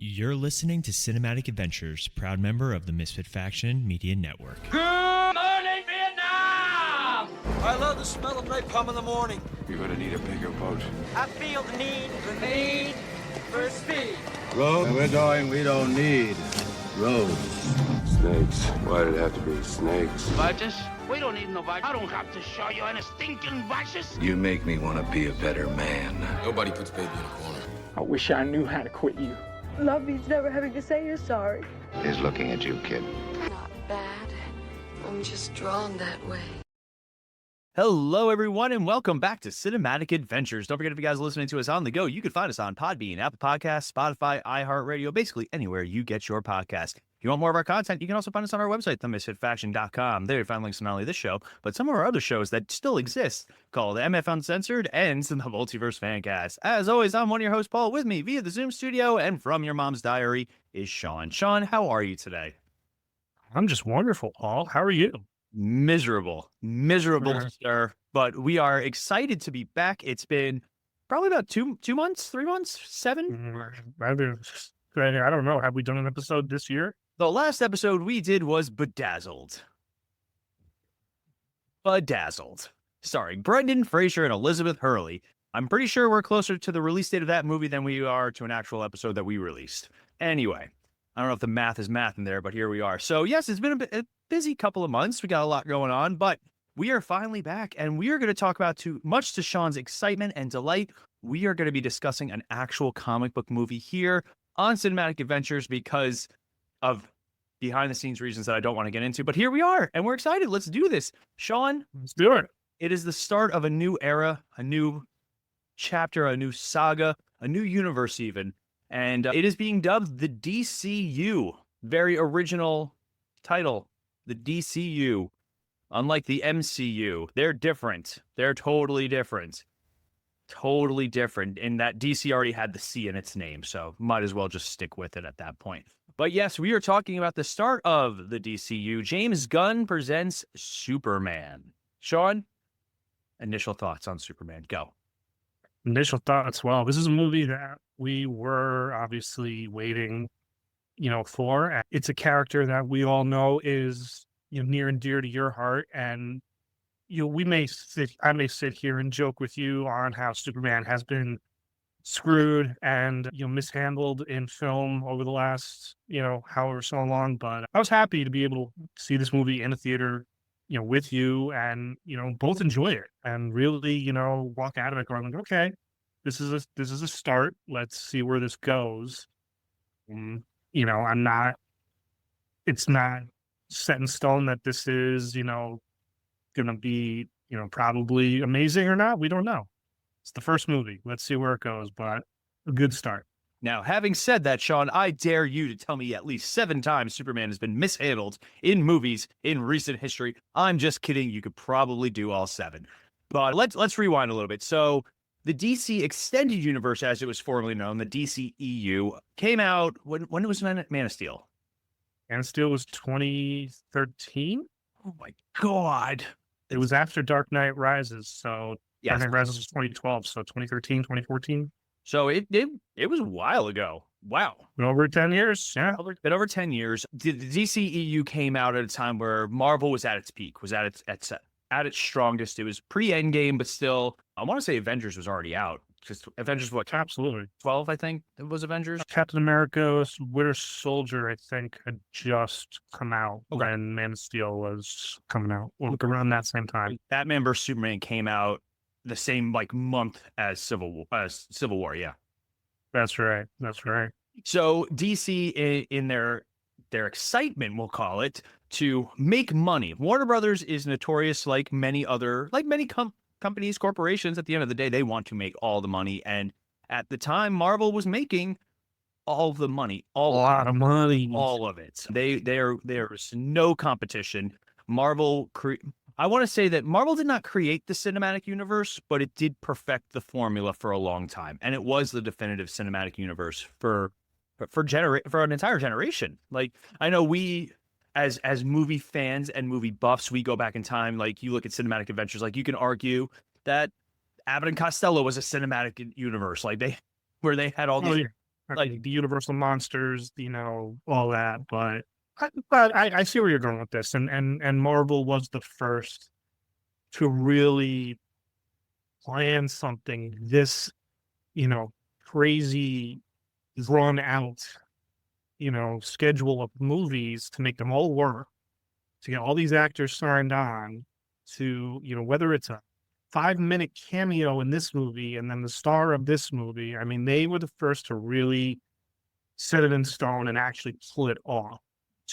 You're listening to Cinematic Adventures, proud member of the Misfit Faction Media Network. Good morning, Vietnam! I love the smell of napalm in the morning. You're gonna need a bigger boat. I feel the need for speed. Road, we're going, we don't need roads. Snakes. Why did it have to be snakes? Vices? We don't need no vices. I don't have to show you any stinking vices. You make me want to be a better man. Nobody puts baby in a corner. I wish I knew how to quit you. Love means never having to say you're sorry. He's looking at you, kid. Not bad. I'm just drawn that way. Hello, everyone, and welcome back to Cinematic Adventures. Don't forget, if you guys are listening to us on the go, you can find us on Podbean, Apple Podcasts, Spotify, iHeartRadio, basically anywhere you get your podcast. If you want more of our content, you can also find us on our website, themisfitfaction.com. There you find links to not only this show, but some of our other shows that still exist, called MF Uncensored and the Multiverse Fancast. As always, I'm one of your hosts, Paul. With me via the Zoom studio and from your mom's diary is Sean. Sean, how are you today? I'm just wonderful, Paul. How are you? Miserable, sir. But we are excited to be back. It's been probably about 2 months, 3 months, 7. I don't know. Have we done an episode this year? The last episode we did was Bedazzled, starring Brendan Fraser and Elizabeth Hurley. I'm pretty sure we're closer to the release date of that movie than we are to an actual episode that we released. Anyway, I don't know if the math is math in there, but here we are. So yes, it's been a busy couple of months. We got a lot going on, but we are finally back, and we are going to talk about, much to Sean's excitement and delight, we are going to be discussing an actual comic book movie here on Cinematic Adventures because of behind-the-scenes reasons that I don't want to get into. But here we are, and we're excited. Let's do this. Sean, let's do it. It is the start of a new era, a new chapter, a new saga, a new universe even, and it is being dubbed the DCU. Very original title, the DCU. Unlike the MCU, they're different. They're totally different. Totally different in that DC already had the C in its name, so might as well just stick with it at that point. But yes, we are talking about the start of the DCU. James Gunn presents Superman. Sean, initial thoughts on Superman, go. Initial thoughts. Well, this is a movie that we were obviously waiting, for. It's a character that we all know is, near and dear to your heart. And, I may sit here and joke with you on how Superman has been screwed and, mishandled in film over the last, however so long. But I was happy to be able to see this movie in a theater, with you and, both enjoy it and really, walk out of it going, okay, this is a start. Let's see where this goes. It's not set in stone that this is, going to be, probably amazing or not. We don't know. It's the first movie. Let's see where it goes, but a good start. Now, having said that, Sean, I dare you to tell me at least 7 times Superman has been mishandled in movies in recent history. I'm just kidding. You could probably do all 7. But let's rewind a little bit. So the DC Extended Universe, as it was formerly known, the DCEU, came out when it was Man of Steel. Man of Steel was 2013? Oh, my God. It was after Dark Knight Rises, so yes. Dark Knight Rises was 2012, so 2013, 2014. So it was a while ago. Wow. Been over 10 years. Yeah. Been over 10 years. The DCEU came out at a time where Marvel was at its peak, was at its strongest. It was pre-Endgame, but still, I want to say Avengers was already out. Just Avengers, what? Absolutely. 12, I think it was Avengers. Captain America, Winter Soldier, I think, had just come out when Man of Steel was coming out. Look around that same time. Batman vs Superman came out the same month as Civil War. Yeah, that's right. So DC, in their excitement, we'll call it, to make money. Warner Brothers is notorious, like many companies, corporations. At the end of the day, they want to make all the money, and at the time, Marvel was making all the money, a lot of money, all of it. There's no competition. I want to say that Marvel did not create the cinematic universe, but it did perfect the formula for a long time, and it was the definitive cinematic universe for an entire generation. Like, I know we, as movie fans and movie buffs, we go back in time. Like, you look at Cinematic Adventures, like, you can argue that Abbott and Costello was a cinematic universe, like they had all these like the Universal monsters, all that. But I see where you're going with this, and Marvel was the first to really plan something this, crazy, drawn out, schedule of movies to make them all work, to get all these actors signed on, to, whether it's a 5-minute cameo in this movie and then the star of this movie. I mean, they were the first to really set it in stone and actually pull it off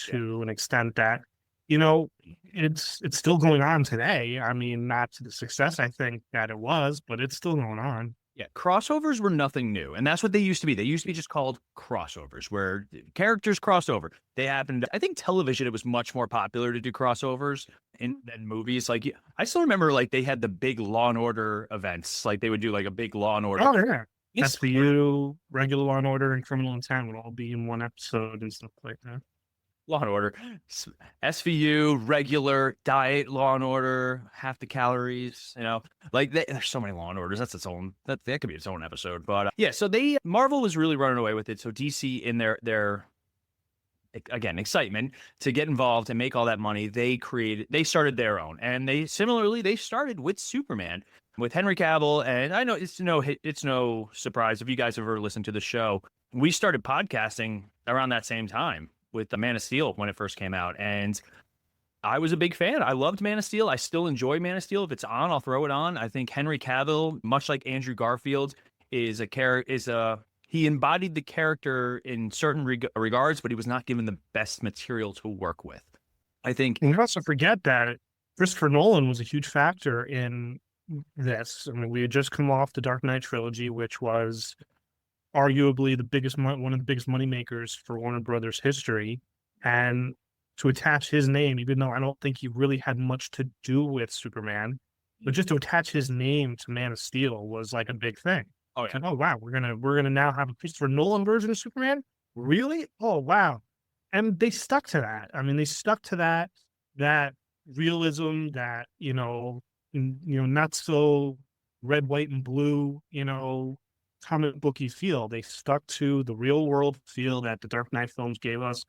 to an extent that, it's still going on today. I mean, not to the success I think that it was, but it's still going on. Yeah, crossovers were nothing new, and that's what they used to be. They used to be just called crossovers, where characters crossed over. They happened. I think television, it was much more popular to do crossovers than movies. Like, I still remember, like, they had the big Law and Order events. Like, they would do like a big Law and Order. Oh yeah, SVU, regular Law and Order, and Criminal Intent would all be in one episode and stuff like that. Law and Order, SVU, regular, diet, Law and Order, half the calories, like there's so many Law and Orders. That's its own, that could be its own episode. But yeah, so Marvel was really running away with it. So DC, in their again, excitement to get involved and make all that money, they started their own. And they started with Superman, with Henry Cavill. And I know it's no surprise if you guys have ever listened to the show. We started podcasting around that same time with the Man of Steel when it first came out, and I was a big fan. I loved Man of Steel. I still enjoy Man of Steel. If it's on, I'll throw it on. I think Henry Cavill, much like Andrew Garfield, he embodied the character in certain regards, but he was not given the best material to work with. I think you also forget that Christopher Nolan was a huge factor in this. I mean, we had just come off the Dark Knight trilogy, which was arguably one of the biggest money makers for Warner Brothers history, and to attach his name, even though I don't think he really had much to do with Superman, but just to attach his name to Man of Steel was like a big thing. Oh yeah. Oh wow, we're gonna now have a Christopher Nolan version of Superman? Really? Oh wow. And they stuck to that. I mean, they stuck to that realism, that not so red, white, and blue, comic booky feel. They stuck to the real world feel that the Dark Knight films gave us.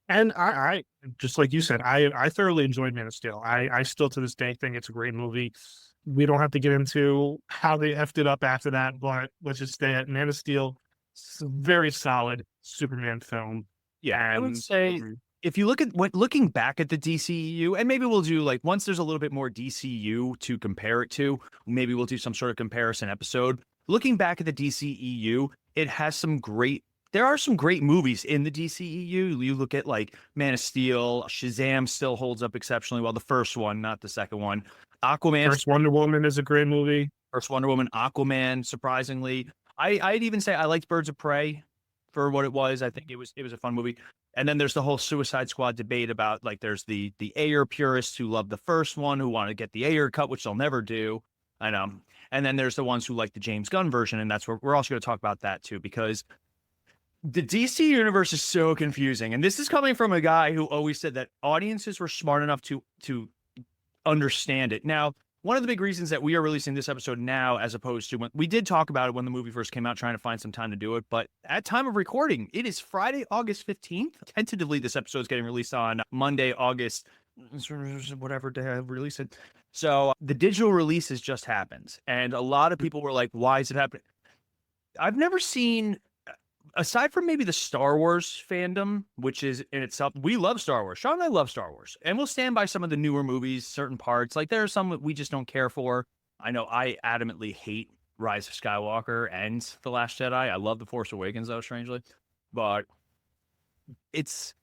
And I just like you said, I thoroughly enjoyed Man of Steel. I still to this day think it's a great movie. We don't have to get into how they effed it up after that, but let's just stay at Man of Steel. It's a very solid Superman film. Yeah, I would say if you looking back at the DCEU, and maybe we'll do, like, once there's a little bit more DCU to compare it to, maybe we'll do some sort of comparison episode. Looking back at the DCEU, there are some great movies in the DCEU. You look at, like, Man of Steel, Shazam still holds up exceptionally well. The first one, not the second one. Aquaman. First Wonder Woman is a great movie. First Wonder Woman, Aquaman, surprisingly. I'd even say I liked Birds of Prey for what it was. I think it was a fun movie. And then there's the whole Suicide Squad debate about, like, there's the Ayer purists who love the first one, who want to get the Ayer cut, which they'll never do. I know. And then there's the ones who like the James Gunn version, and that's where we're also going to talk about that too, because the DC universe is so confusing. And this is coming from a guy who always said that audiences were smart enough to understand it. Now, one of the big reasons that we are releasing this episode now, as opposed to when we did talk about it when the movie first came out, trying to find some time to do it, but at time of recording, it is Friday, August 15th. Tentatively, this episode is getting released on Monday, August, whatever day I release it. So the digital release has just happened, and a lot of people were like, why is it happening? I've never seen, aside from maybe the Star Wars fandom, which is in itself, we love Star Wars. Sean and I love Star Wars, and we'll stand by some of the newer movies, certain parts. Like, there are some that we just don't care for. I know I adamantly hate Rise of Skywalker and The Last Jedi. I love The Force Awakens, though, strangely. But it's,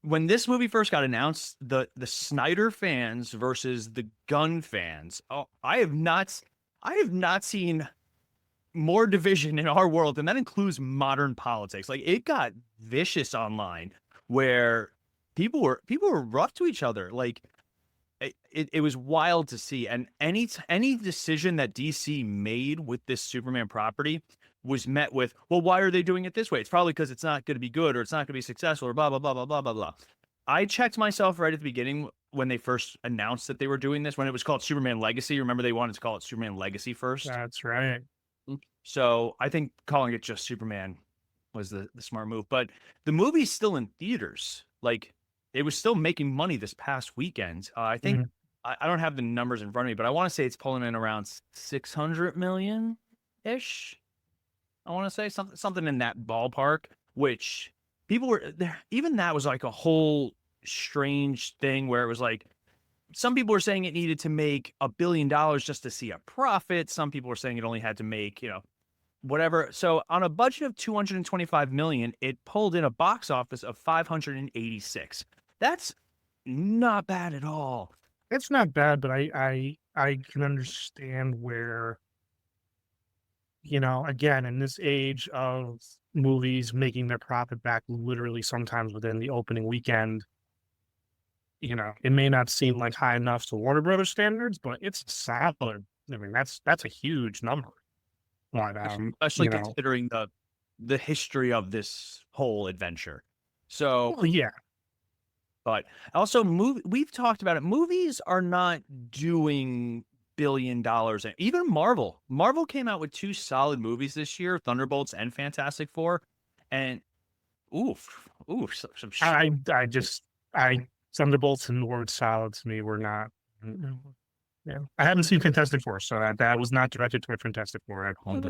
when this movie first got announced, the Snyder fans versus the Gunn fans, I have not seen more division in our world, and that includes modern politics. Like, it got vicious online, where people were rough to each other. Like, it was wild to see. And any decision that DC made with this Superman property was met with, well, why are they doing it this way? It's probably because it's not going to be good, or it's not going to be successful, or blah, blah, blah, blah, blah, blah, blah. I checked myself right at the beginning when they first announced that they were doing this, when it was called Superman Legacy. Remember, they wanted to call it Superman Legacy first? That's right. So I think calling it just Superman was the smart move. But the movie's still in theaters. Like, it was still making money this past weekend. I think I don't have the numbers in front of me, but I want to say it's pulling in around 600 million ish. I want to say something in that ballpark, which people were there. Even that was like a whole strange thing where it was like, some people were saying it needed to make $1 billion just to see a profit. Some people were saying it only had to make, whatever. So on a budget of 225 million, it pulled in a box office of 586. That's not bad at all. It's not bad, but I can understand where, again, in this age of movies making their profit back literally sometimes within the opening weekend, it may not seem like high enough to Warner Brothers standards, but it's solid. I mean, that's a huge number. But, especially considering the history of this whole adventure. So yeah. But also, we've talked about it. Movies are not doing $1 billion. Even Marvel. Marvel came out with 2 solid movies this year, Thunderbolts and Fantastic Four. And Thunderbolts and the word solid to me were not. Yeah, I haven't seen Fantastic Four, so that was not directed toward Fantastic Four at home.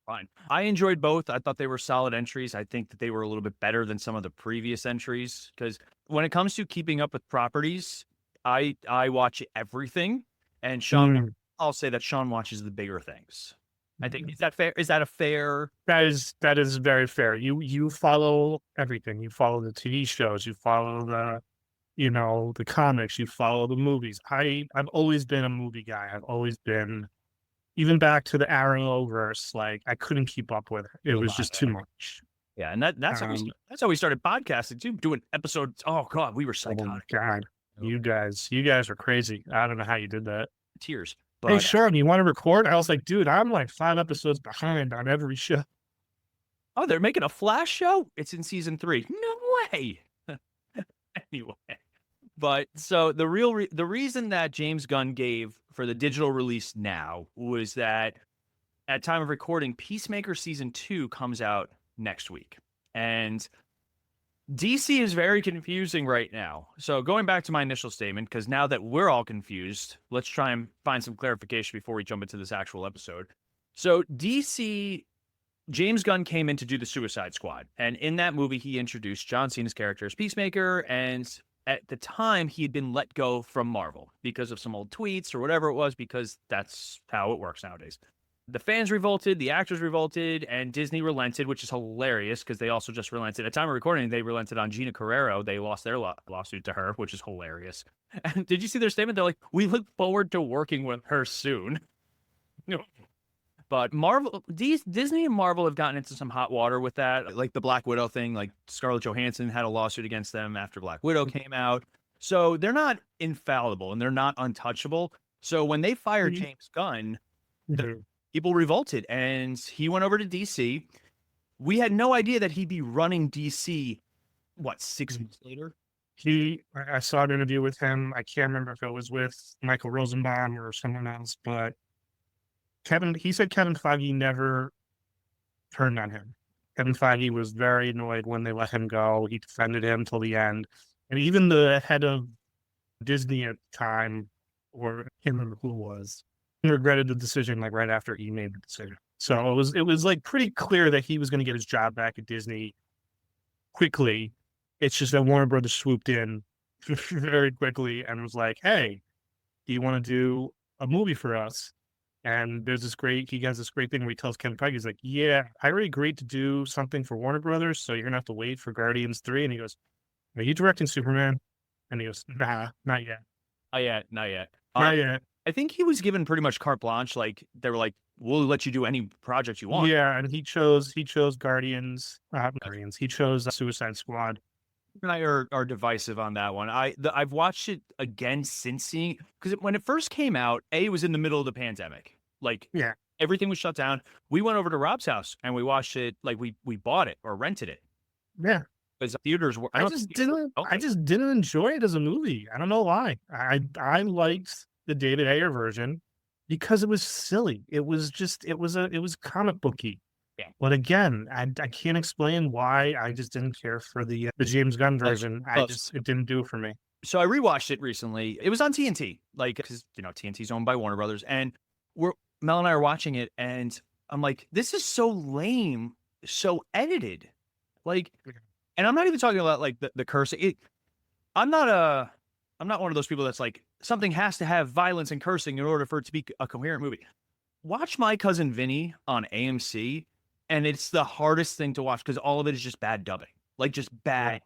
Fine. I enjoyed both. I thought they were solid entries. I think that they were a little bit better than some of the previous entries, because when it comes to keeping up with properties, I watch everything, and Sean, I'll say that Sean watches the bigger things. I think, is that fair? Is that a fair? That is very fair. You follow everything. You follow the TV shows. You follow the comics. You follow the movies. I've always been a movie guy. I've always been. Even back to the Arrowverse, like I couldn't keep up with it. It was just too much. Yeah, and that's how we started podcasting too, doing episodes. Oh God, we were psychotic. Oh my God, you guys are crazy. I don't know how you did that. Tears. But, hey, Sean, you want to record? I was like, dude, I'm like 5 episodes behind on every show. Oh, they're making a Flash show? It's in season 3. No way. Anyway. But so the reason that James Gunn gave for the digital release now was that at time of recording, Peacemaker season 2 comes out next week. And DC is very confusing right now. So going back to my initial statement, because now that we're all confused, let's try and find some clarification before we jump into this actual episode. So DC, James Gunn came in to do the Suicide Squad. And in that movie, he introduced John Cena's character as Peacemaker, and at the time, he had been let go from Marvel because of some old tweets or whatever it was, because that's how it works nowadays. The fans revolted, the actors revolted, and Disney relented, which is hilarious because they also just relented. At time of recording, they relented on Gina Carrero. They lost their lawsuit to her, which is hilarious. And did you see their statement? They're like, we look forward to working with her soon. But Disney and Marvel have gotten into some hot water with that, like the Black Widow thing. Like Scarlett Johansson had a lawsuit against them after Black Widow came out. So they're not infallible and they're not untouchable. So when they fired James Gunn, people revolted and he went over to DC. We had no idea that he'd be running DC, 6 months later? I saw an interview with him. I can't remember if it was with Michael Rosenbaum or someone else, but he said Kevin Feige never turned on him. Kevin Feige was very annoyed when they let him go. He defended him till the end. And even the head of Disney at the time, or I can't remember who it was, he regretted the decision like right after he made the decision. So it was like pretty clear that he was going to get his job back at Disney quickly. It's just that Warner Brothers swooped in very quickly and was like, hey, do you want to do a movie for us? And he has this great thing where he tells Kevin Feige, he's like, yeah, I already agreed to do something for Warner Brothers, so you're going to have to wait for Guardians 3. And he goes, are you directing Superman? And he goes, nah, not yet. Not yet. Not yet. I think he was given pretty much carte blanche. Like, they were like, we'll let you do any project you want. Yeah, and he chose Guardians. He chose Suicide Squad. And I are divisive on that one. I've watched it again since seeing, because when it first came out, it was in the middle of the pandemic. Like, yeah, everything was shut down. We went over to Rob's house and we watched it. Like, we bought it or rented it. Yeah, because theaters were. I just didn't enjoy it as a movie. I don't know why. I liked the David Ayer version because it was silly. It was comic booky. But again, I can't explain why I just didn't care for the James Gunn version. It didn't do it for me. So I rewatched it recently. It was on TNT, like, because, TNT's owned by Warner Brothers. And Mel and I are watching it, and I'm like, this is so lame, so edited. Like, and I'm not even talking about, like, the cursing. I'm not one of those people that's like, something has to have violence and cursing in order for it to be a coherent movie. Watch My Cousin Vinny on AMC, and it's the hardest thing to watch because all of it is just bad dubbing, like just bad.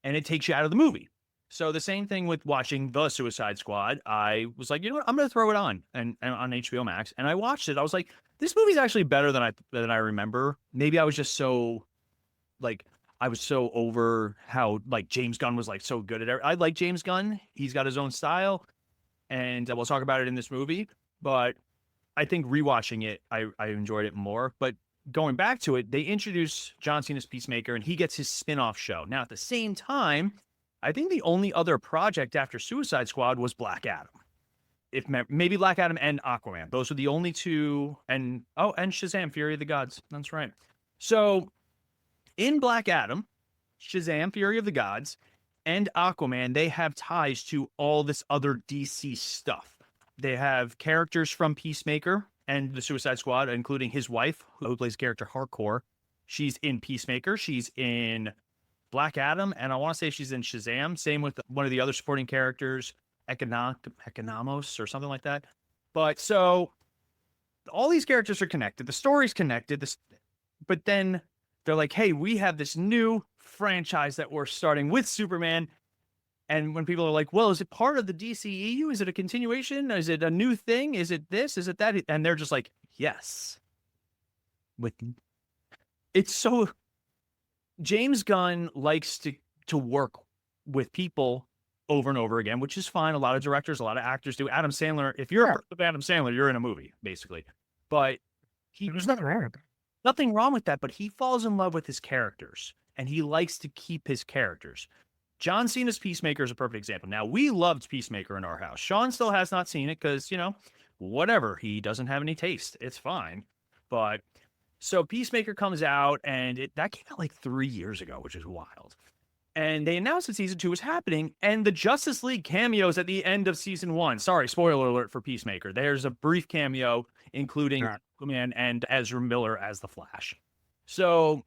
And it takes you out of the movie. So the same thing with watching The Suicide Squad. I was like, you know what? I'm going to throw it on and on HBO Max. And I watched it. I was like, this movie's actually better than I remember. Maybe I was just so, like, I was so over how, like, James Gunn was, like, so good at it. I like James Gunn. He's got his own style. And we'll talk about it in this movie. But I think rewatching it, I enjoyed it more. But going back to it, they introduce John Cena's Peacemaker, and he gets his spin-off show. Now, at the same time, I think the only other project after Suicide Squad was Black Adam. Maybe Black Adam and Aquaman. Those are the only two. And Shazam, Fury of the Gods. That's right. So in Black Adam, Shazam, Fury of the Gods, and Aquaman, they have ties to all this other DC stuff. They have characters from Peacemaker and the Suicide Squad, including his wife, who plays the character Hardcore. She's in Peacemaker. She's in Black Adam, and I want to say she's in Shazam. Same with one of the other supporting characters, Economos or something like that. But so all these characters are connected. The story's connected. But then they're like, hey, we have this new franchise that we're starting with Superman. And when people are like, well, is it part of the DCEU? Is it a continuation? Is it a new thing? Is it this? Is it that? And they're just like, yes. It's so... James Gunn likes to work with people over and over again, which is fine. A lot of directors, a lot of actors do. Adam Sandler, if you're with Adam Sandler, you're in a movie, basically. But there's nothing wrong with that. Nothing wrong with that, but he falls in love with his characters, and he likes to keep his characters. John Cena's Peacemaker is a perfect example. Now, we loved Peacemaker in our house. Sean still has not seen it because, whatever. He doesn't have any taste. It's fine. But so Peacemaker comes out, and that came out like 3 years ago, which is wild. And they announced that season 2 was happening, and the Justice League cameos at the end of season 1. Sorry, spoiler alert for Peacemaker. There's a brief cameo, including Superman and Ezra Miller as the Flash. So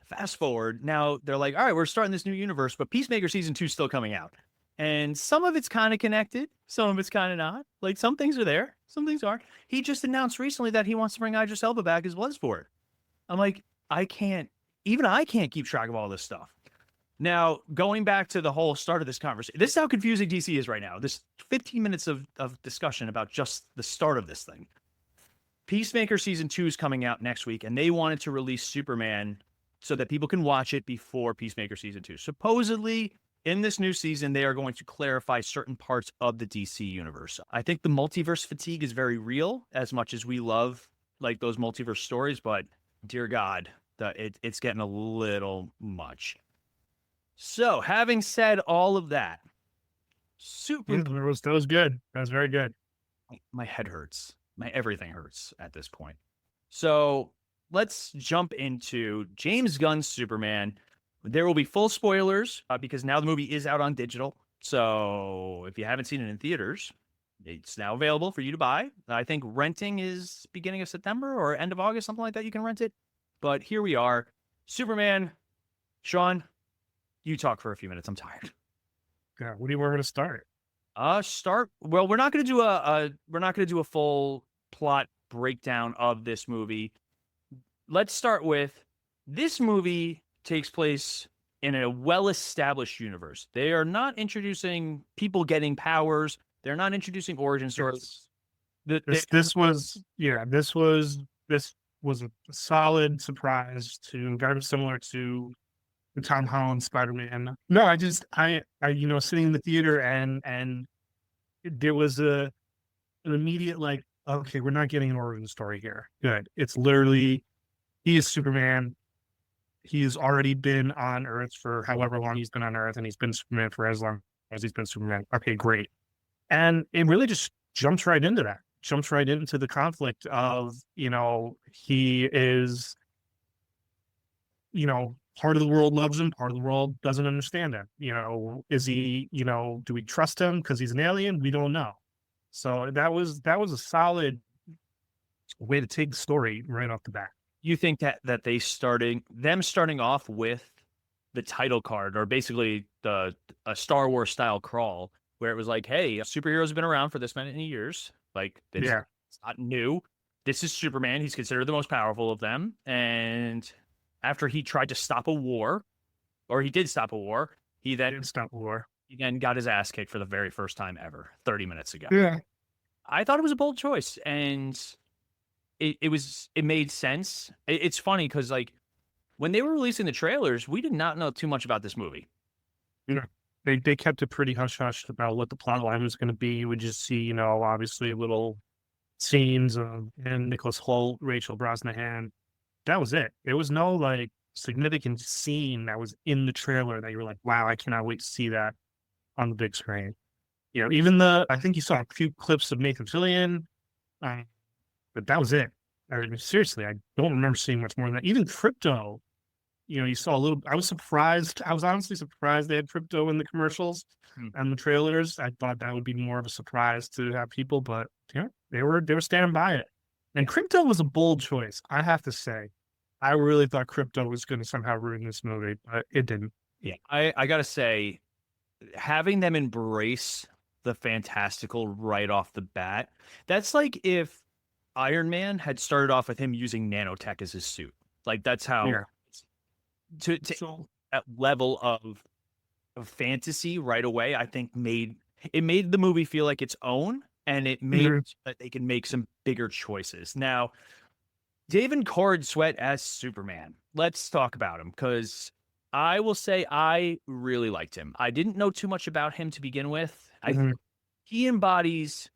fast forward, now they're like, all right, we're starting this new universe, but Peacemaker season 2 is still coming out. And some of it's kind of connected, some of it's kind of not. Like, some things are there, some things aren't. He just announced recently that he wants to bring Idris Elba back as Bloodsport. I'm like, I can't keep track of all this stuff. Now, going back to the whole start of this conversation, this is how confusing DC is right now. This 15 minutes of discussion about just the start of this thing. Peacemaker season 2 is coming out next week, and they wanted to release Superman so that people can watch it before Peacemaker season 2. Supposedly, in this new season, they are going to clarify certain parts of the DC universe. I think the multiverse fatigue is very real, as much as we love like those multiverse stories, but dear God, it's getting a little much. So, having said all of that, that was good. That was very good. My head hurts. My everything hurts at this point. So, let's jump into James Gunn's Superman. There will be full spoilers because now the movie is out on digital. So, if you haven't seen it in theaters, it's now available for you to buy. I think renting is beginning of September or end of August, something like that. You can rent it. But here we are. Superman. Sean, you talk for a few minutes. I'm tired. Yeah, what do you want to start? Well, we're not going to do a full plot breakdown of this movie. Let's start with this movie takes place in a well-established universe. They are not introducing people getting powers. They're not introducing origin stories. This was a solid surprise very similar to the Tom Holland Spider-Man. No, I sitting in the theater and there was an immediate like, okay, we're not getting an origin story here. Good. It's literally, he is Superman. He's already been on Earth for however long he's been on Earth, and he's been Superman for as long as he's been Superman. Okay, great. And it really just jumps right into that. jumps right into the conflict of, he is, part of the world loves him, part of the world doesn't understand him. Is he, do we trust him because he's an alien? We don't know. So that was a solid way to take the story right off the bat. You think that them starting off with the title card, or basically a Star Wars style crawl, where it was like, hey, superheroes have been around for this many years. Like, it's not new. This is Superman. He's considered the most powerful of them. And after he tried to stop a war, or he did stop a war, he then got his ass kicked for the very first time ever 30 minutes ago. Yeah. I thought it was a bold choice, and it made sense. It's funny because, like, when they were releasing the trailers, we did not know too much about this movie. Yeah. They kept it pretty hush-hush about what the plot line was going to be. We just see, obviously little scenes of and Nicholas Hoult, Rachel Brosnahan. That was it. There was no, like, significant scene that was in the trailer that you were like, wow, I cannot wait to see that on the big screen. Even I think you saw a few clips of Nathan Fillion, but that was it. I mean, seriously, I don't remember seeing much more than that. Even Crypto, you saw a little. I was surprised. I was honestly surprised they had Crypto in the commercials and the trailers. I thought that would be more of a surprise to have people, but they were standing by it. And Crypto was a bold choice, I have to say. I really thought Crypto was going to somehow ruin this movie, but it didn't. Yeah, I gotta say, having them embrace the fantastical right off the bat, that's like if Iron Man had started off with him using nanotech as his suit. Like, that's how to that level of fantasy right away, I think made the movie feel like its own, and it made that they can make some bigger choices. Now, David Corenswet as Superman. Let's talk about him, because I will say I really liked him. I didn't know too much about him to begin with. He embodies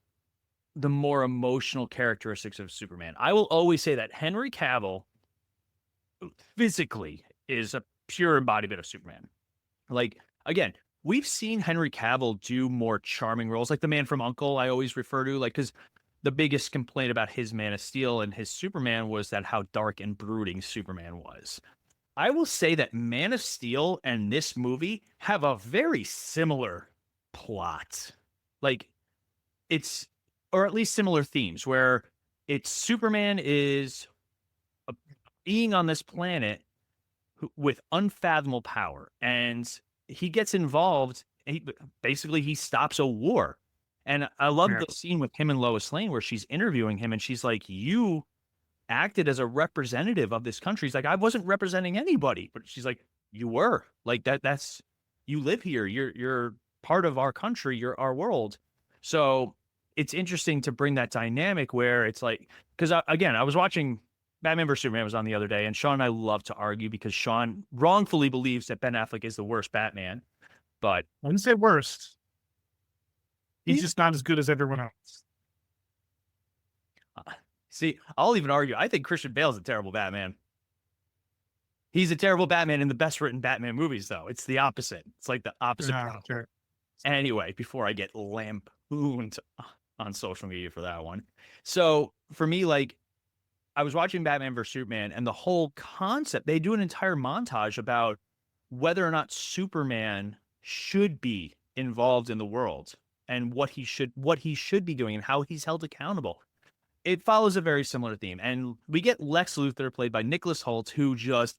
the more emotional characteristics of Superman. I will always say that Henry Cavill physically is a pure embodiment of Superman. Like, again, we've seen Henry Cavill do more charming roles, like the Man from U.N.C.L.E. I always refer to, like, because the biggest complaint about his Man of Steel and his Superman was that how dark and brooding Superman was. I will say that Man of Steel and this movie have a very similar plot. Like, or at least similar themes, where it's Superman is a being on this planet with unfathomable power, and he gets involved. He stops a war. And I love the scene with him and Lois Lane where she's interviewing him, and she's like, you acted as a representative of this country. He's like, I wasn't representing anybody. But she's like, you were. Like, that's you live here. You're part of our country. You're our world. So it's interesting to bring that dynamic where it's like, because again, I was watching Batman vs. Superman was on the other day, and Sean and I love to argue because Sean wrongfully believes that Ben Affleck is the worst Batman. But I wouldn't say worst. He's just not as good as everyone else. See, I'll even argue. I think Christian Bale's a terrible Batman. He's a terrible Batman in the best written Batman movies, though. It's the opposite. It's like the opposite. Sure. Anyway, before I get lampooned on social media for that one. So for me, like, I was watching Batman vs. Superman, and the whole concept, they do an entire montage about whether or not Superman should be involved in the world and what he should be doing and how he's held accountable. It follows a very similar theme. And we get Lex Luthor, played by Nicholas Hoult, who just,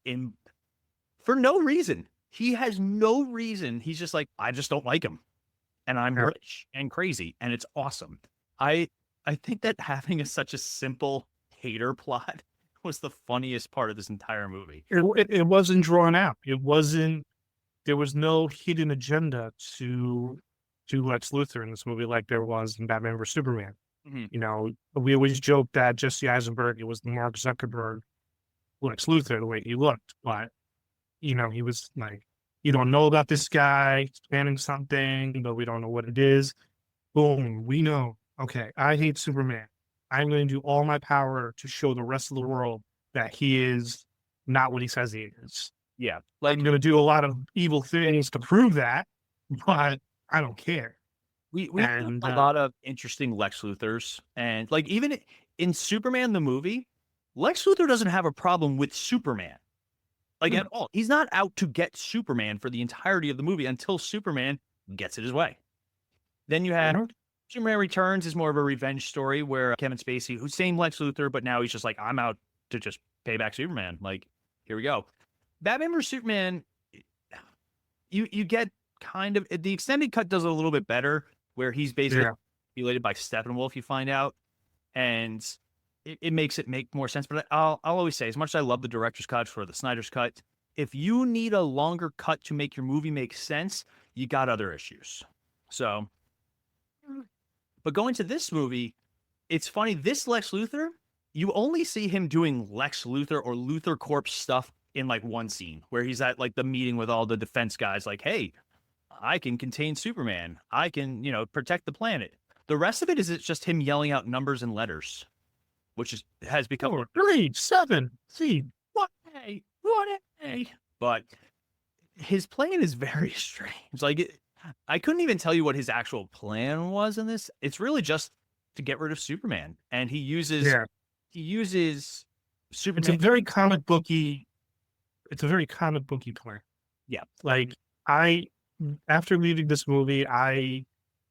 for no reason, he has no reason. He's just like, I just don't like him. And I'm rich and crazy. And it's awesome. I think that having such a simple hater plot was the funniest part of this entire movie. It wasn't drawn out. There was no hidden agenda to Lex Luthor in this movie like there was in Batman vs. Superman. Mm-hmm. We always joke that Jesse Eisenberg, it was the Mark Zuckerberg Lex Luthor, the way he looked. But, he was like, you don't know about this guy, he's planning something, but we don't know what it is. Boom, we know. Okay, I hate Superman. I'm going to do all my power to show the rest of the world that he is not what he says he is. Yeah. I'm going to do a lot of evil things to prove that, but I don't care. We have And a lot of interesting Lex Luthors, and like even in Superman the movie, Lex Luthor doesn't have a problem with Superman, like at all. He's not out to get Superman for the entirety of the movie until Superman gets it his way. Then you have Superman Returns is more of a revenge story where Kevin Spacey, who's same Lex Luthor, but now he's just like, I'm out to just pay back Superman. Like, here we go. Batman vs Superman, you get kind of the extended cut does a little bit better, where he's basically manipulated by Steppenwolf, you find out, and it makes it make more sense. But I'll always say, as much as I love the director's cut for the Snyder's cut, if you need a longer cut to make your movie make sense, you got other issues. So, but going to this movie, it's funny. This Lex Luthor, you only see him doing Lex Luthor or Luthor Corp stuff in like one scene where he's at like the meeting with all the defense guys, like, hey, I can contain Superman. I can, protect the planet. The rest of it is it's just him yelling out numbers and letters, which has become 4, 3, 7, see, 1A, 1A. But his plan is very strange. Like, I couldn't even tell you what his actual plan was in this. It's really just to get rid of Superman, and he uses Superman. It's a very comic booky. It's a very comic booky plan. Yeah, like after leaving this movie, I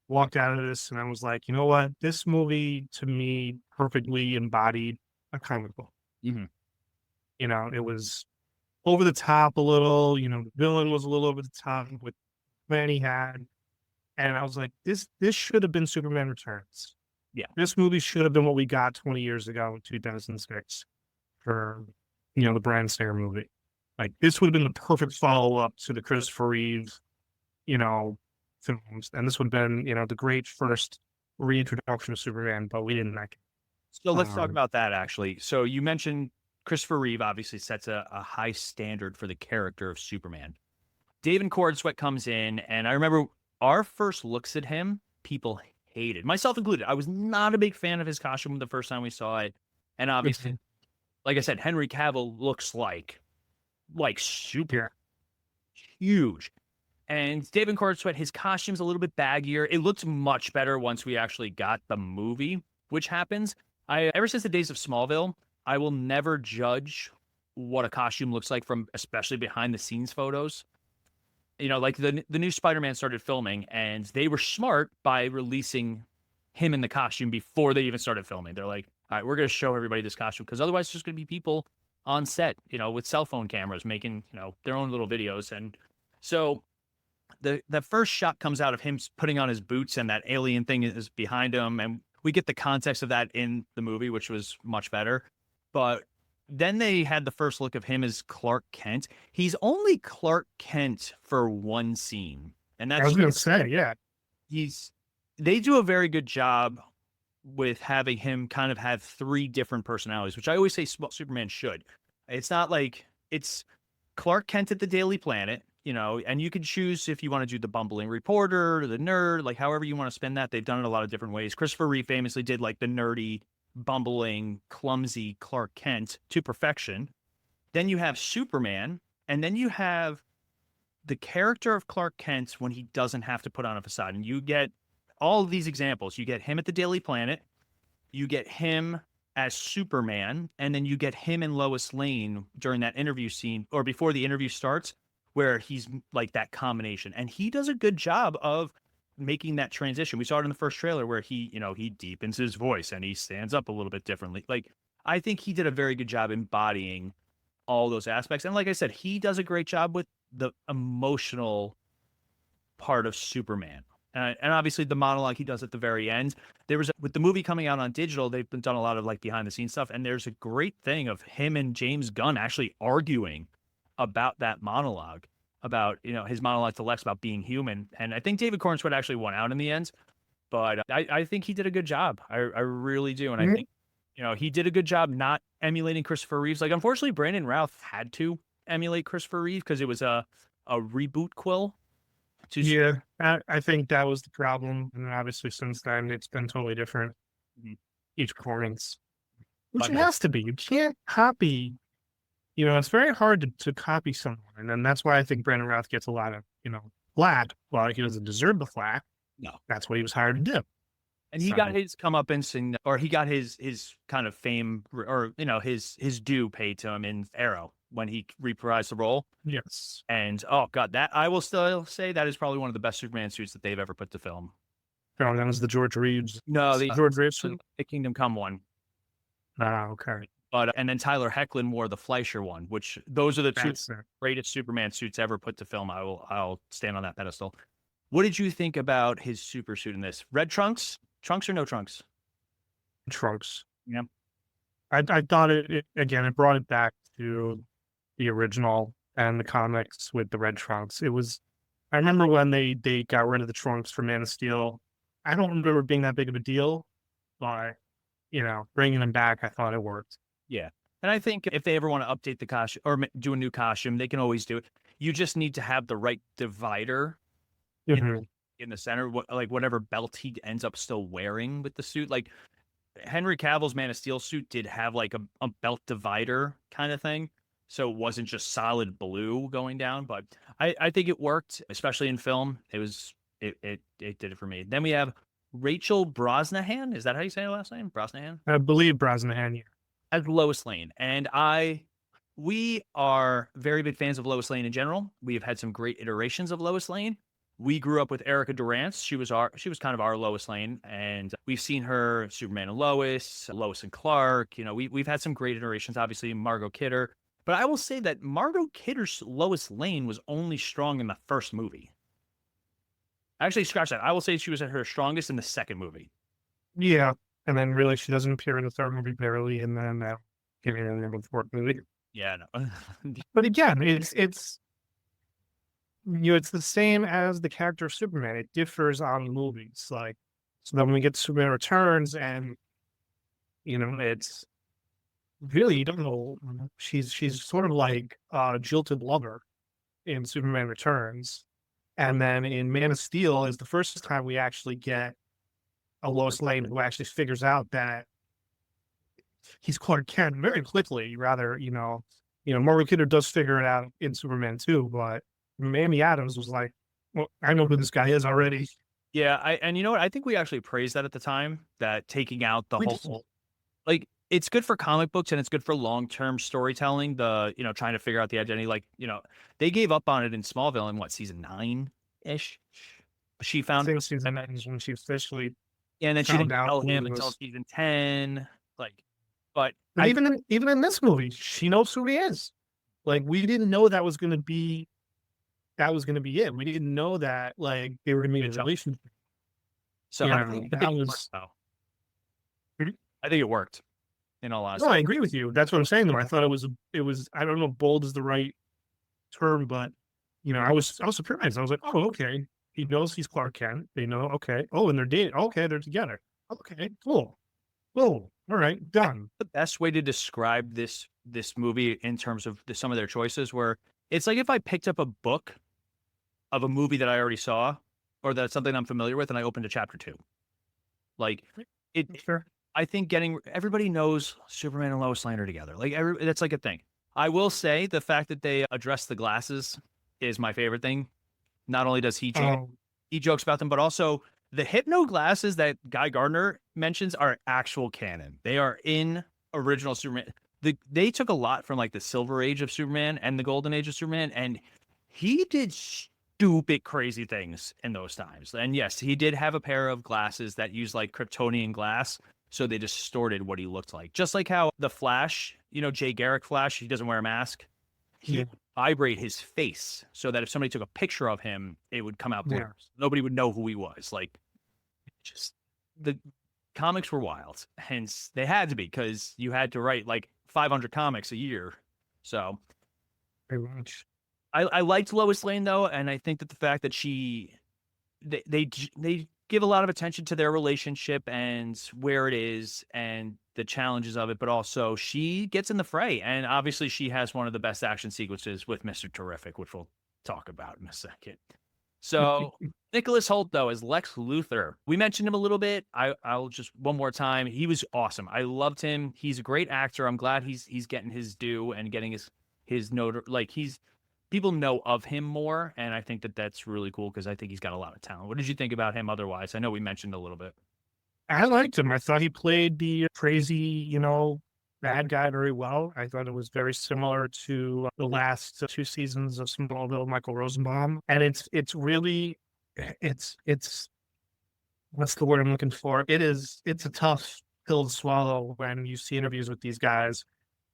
walked out of this and I was like, you know what? This movie to me perfectly embodied a comic book. Mm-hmm. It was over the top a little. The villain was a little over the top with the plan he had, and I was like, this should have been Superman Returns. Yeah, this movie should have been what we got 20 years ago in 2006 for the Bryan Singer movie. Like, this would have been the perfect follow-up to the Christopher Reeve, films. And this would have been, the great first reintroduction of Superman, but we didn't like it. So let's talk about that, actually. So you mentioned Christopher Reeve obviously sets a high standard for the character of Superman. David Corenswet comes in, and I remember our first looks at him, people hated, myself included. I was not a big fan of his costume the first time we saw it. And obviously, like I said, Henry Cavill looks like super huge. And David Corenswet, his costume's a little bit baggier. It looked much better once we actually got the movie, which happens. Ever since the days of Smallville, I will never judge what a costume looks like from especially behind the scenes photos. Like the new Spider-Man started filming, and they were smart by releasing him in the costume before they even started filming. They're like, all right, we're going to show everybody this costume, because otherwise it's just going to be people on set, with cell phone cameras making, their own little videos. And so the first shot comes out of him putting on his boots, and that alien thing is behind him. And we get the context of that in the movie, which was much better. But then they had the first look of him as Clark Kent. He's only Clark Kent for one scene. And that's, I was going to say, yeah. They do a very good job with having him kind of have three different personalities, which I always say Superman should. It's not like it's Clark Kent at the Daily Planet, and you can choose if you want to do the bumbling reporter or the nerd, like however you want to spin that. They've done it a lot of different ways. Christopher Reeve famously did like the nerdy, bumbling, clumsy Clark Kent to perfection. Then you have Superman, and then you have the character of Clark Kent when he doesn't have to put on a facade. And you get all of these examples. You get him at the Daily Planet, you get him as Superman, and then you get him and Lois Lane during that interview scene, or before the interview starts, where he's like that combination. And he does a good job of making that transition. We saw it in the first trailer where he deepens his voice and he stands up a little bit differently. Like, I think he did a very good job embodying all those aspects. And like I said, he does a great job with the emotional part of Superman. And obviously the monologue he does at the very end. With the movie coming out on digital, they've been done a lot of like behind the scenes stuff. And there's a great thing of him and James Gunn actually arguing about that monologue, about, his monologue to Lex about being human. And I think David Corenswet actually won out in the end, but I think he did a good job. I really do. And I think, he did a good job not emulating Christopher Reeves. Like, unfortunately, Brandon Routh had to emulate Christopher Reeve because it was a reboot quill. Yeah, I think that was the problem. And obviously since then, it's been totally different. Mm-hmm. Each performance, which it has to be. You can't copy. It's very hard to copy someone. And then that's why I think Brandon Routh gets a lot of, flack. Well, he doesn't deserve the flack. No. That's what he was hired to do. And he got his comeuppance, or he got his kind of fame, or his due paid to him in Arrow when he reprised the role. Yes. And oh god, that I will still say that is probably one of the best Superman suits that they've ever put to film. Oh, that was the George Reeves. No, the George Reeves suit? the Kingdom Come one. Ah, okay. But and then Tyler Hoechlin wore the Fleischer one, which those are the two That's it. greatest Superman suits ever put to film. I'll stand on that pedestal. What did you think about his super suit in this? Red trunks? Trunks or no trunks? Trunks. Yeah. I thought it again, it brought it back to the original and the comics with the red trunks. I remember when they got rid of the trunks for Man of Steel. I don't remember it being that big of a deal, but bringing them back, I thought it worked. Yeah. And I think if they ever want to update the costume or do a new costume, they can always do it. You just need to have the right divider in the center, whatever belt he ends up still wearing with the suit. Like Henry Cavill's Man of Steel suit did have like a belt divider kind of thing. So it wasn't just solid blue going down, but I think it worked, especially in film. It did it for me. Then we have Rachel Brosnahan. Is that how you say her last name? Brosnahan? I believe Brosnahan, yeah. As Lois Lane. And we are very big fans of Lois Lane in general. We have had some great iterations of Lois Lane. We grew up with Erica Durance. She was kind of our Lois Lane, and we've seen her Superman and Lois and Clark. We've had some great iterations. Obviously, Margot Kidder. But I will say that Margot Kidder's Lois Lane was only strong in the first movie. Actually, scratch that. I will say she was at her strongest in the second movie. Yeah, and then really she doesn't appear in the third movie barely, and then giving her the fourth movie. Yeah, no. But again, it's it's the same as the character of Superman. It differs on the movies. Like, so then when we get to Superman Returns, and it's really, you don't know. She's sort of like a jilted lover in Superman Returns, and then in Man of Steel is the first time we actually get a Lois Lane who actually figures out that he's Clark Kent very quickly. Rather, Margot Kidder does figure it out in Superman 2, but Amy Adams was like, well, I know who this guy is already. Yeah, and you know what? I think we actually praised that at the time, that taking out the whole, like, it's good for comic books and it's good for long-term storytelling, trying to figure out the identity. Like, they gave up on it in Smallville in season 9-ish? She found I think season 9 is when she officially and then she didn't out tell who him it until was. season 10. But even in this movie, she knows who he is. Like, we didn't know that was gonna be it. We didn't know that, like, they were gonna be in a relationship. so I think that was. I think it worked. In all honesty. No, I agree with you. That's what I'm saying, though. I thought it was. I don't know, bold is the right term, but I was surprised. I was like, oh, okay. He knows he's Clark Kent. They know, okay. Oh, and they're dating. Okay, they're together. Okay, cool. All right, done. The best way to describe this movie in terms of some of their choices were, it's like if I picked up a book of a movie that I already saw, or that's something I'm familiar with, and I opened to chapter 2. Like Sure. I think everybody knows Superman and Lois Lane are together. Like that's like a thing. I will say the fact that they address the glasses is my favorite thing. Not only does he jokes about them, but also the hypno glasses that Guy Gardner mentions are actual canon. They are in original Superman. They took a lot from like the Silver Age of Superman and the Golden Age of Superman, and he did stupid, crazy things in those times. And yes, he did have a pair of glasses that used like Kryptonian glass. So they distorted what he looked like. Just like how the Flash, Jay Garrick Flash, he doesn't wear a mask. He would vibrate his face so that if somebody took a picture of him, it would come out blurry. Yeah. Nobody would know who he was. Like, just the comics were wild. Hence, they had to be, because you had to write like 500 comics a year. So Very much. I liked Lois Lane, though, and I think that the fact that they give a lot of attention to their relationship and where it is and the challenges of it, but also she gets in the fray. And obviously she has one of the best action sequences with Mr. Terrific, which we'll talk about in a second. So Nicholas Hoult, though, as Lex Luthor, we mentioned him a little bit. I'll just one more time. He was awesome. I loved him. He's a great actor. I'm glad he's getting his due and getting his note. Like, he's people know of him more, and I think that that's really cool because I think he's got a lot of talent. What did you think about him otherwise? I know we mentioned a little bit. I liked him. I thought he played the crazy, bad guy very well. I thought it was very similar to the last 2 seasons of Smallville, Michael Rosenbaum. And it's really, it's what's the word I'm looking for? It's a tough pill to swallow when you see interviews with these guys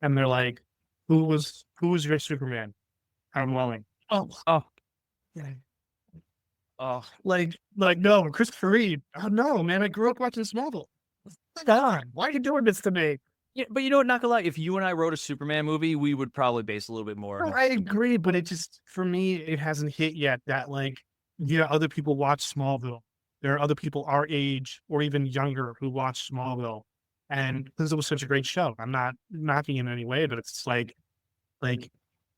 and they're like, who was your Superman? I'm Welling. Oh, yeah. Oh, like no, Christopher Reeve. Oh no, man, I grew up watching Smallville. God, why are you doing this to me? Yeah, but you know what? Not gonna lie, if you and I wrote a Superman movie, we would probably base a little bit more. No, I agree, but it just for me, it hasn't hit yet that other people watch Smallville. There are other people our age or even younger who watch Smallville, and because it was such a great show. I'm not knocking in any way, but it's like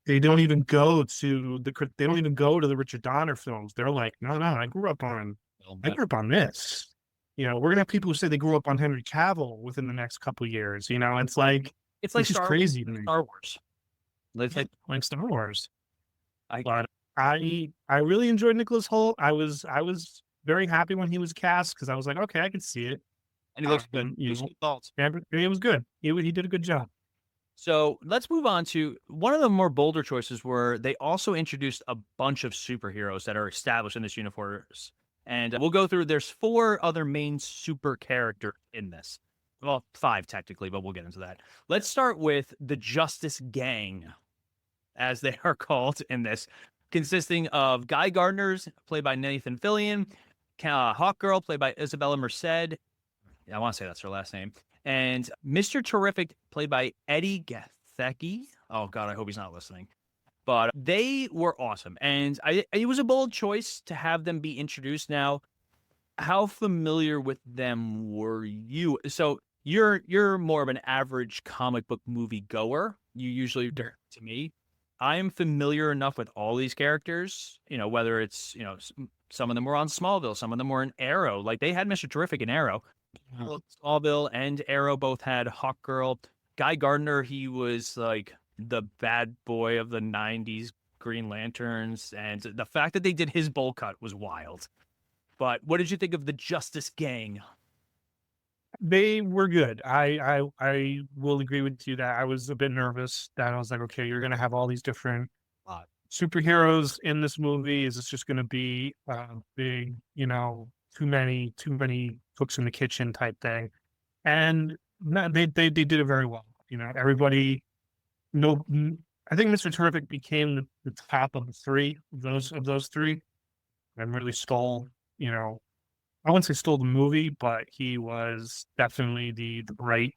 they don't even go to the Richard Donner films. They're like, no, I grew up on this. We're gonna have people who say they grew up on Henry Cavill within the next couple of years. It's like crazy to me. Star Wars. Like Star Wars. But I really enjoyed Nicholas Hoult. I was very happy when he was cast because I was like, okay, I can see it. And he looks good. It was good. He did a good job. So let's move on to one of the more bolder choices where they also introduced a bunch of superheroes that are established in this universe. And we'll go through, there's 4 other main super characters in this. Well, 5 technically, but we'll get into that. Let's start with the Justice Gang, as they are called in this, consisting of Guy Gardner's, played by Nathan Fillion, Hawkgirl, played by Isabella Merced. I want to say that's her last name. And Mr. Terrific, played by Eddie Gathecki. Oh, God, I hope he's not listening. But they were awesome. And it was a bold choice to have them be introduced. Now, how familiar with them were you? So you're more of an average comic book movie goer. You usually, to me, I am familiar enough with all these characters, whether it's, some of them were on Smallville, some of them were in Arrow. Like they had Mr. Terrific in Arrow. Smallville and Arrow both had Hawkgirl. Guy Gardner, he was like the bad boy of the 90s Green Lanterns. And the fact that they did his bowl cut was wild. But what did you think of the Justice Gang? They were good. I will agree with you that I was a bit nervous that I was like, okay, you're going to have all these different superheroes in this movie. Is this just going to be big, too many cooks in the kitchen type thing? And they did it very well. Everybody. No, I think Mr. Terrific became the top of the 3 of those 3, and really stole. I wouldn't say stole the movie, but he was definitely the bright